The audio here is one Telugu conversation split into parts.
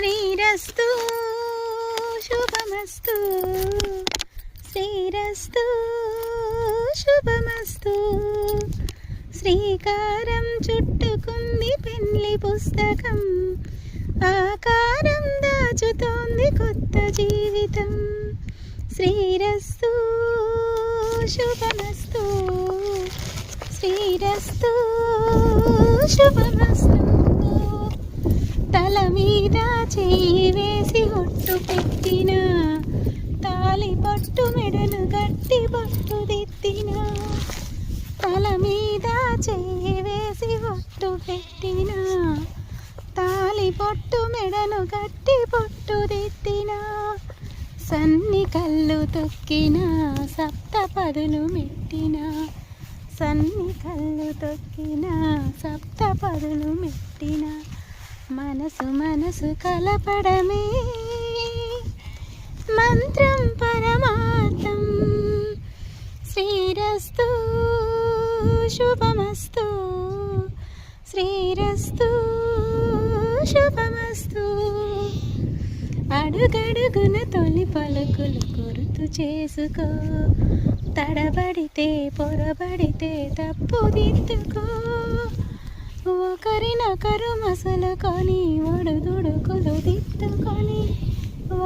శ్రీరస్తు శుభమస్తు, శ్రీరస్తు శుభమస్తు. శ్రీకారం చుట్టుకుంది పెళ్లి పుస్తకం, ఆకారం దాచుతోంది కొత్త జీవితం. శ్రీరస్తు శుభమస్తు, శ్రీరస్తు శుభమస్తు. తల మీద చేయి వేసి ఒట్టు పెట్టిన, తాలి పట్టు మెడను గట్టి బొట్టు దిద్దిన. తల మీద చేయి వేసి ఒట్టు పెట్టిన, తాలి పొట్టు మెడను గట్టి పొట్టు దిద్దిన. సన్ని కళ్ళు తొక్కిన, సప్త పదులు మెట్టిన. సన్ని కళ్ళు తొక్కిన, సప్త పదులు మెట్టిన. మనసు మనసు కలపడమే మంత్రం పరమార్థం. శ్రీరస్తు శుభమస్తు, శ్రీరస్తు శుభమస్తు. అడుగడుగున తొలి పలుకులు గుర్తు చేసుకో, తడబడితే పొరబడితే తప్పు దిద్దుకో. ఒకరినొకరు మసులుకొని ఒడిదుడుకులు దిద్దుకొని,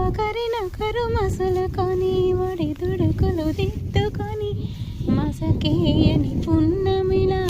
ఒకరినొకరు మసులుకొని ఒడిదుడుకులు దిద్దుకొని. మసకేయని పున్నమిలా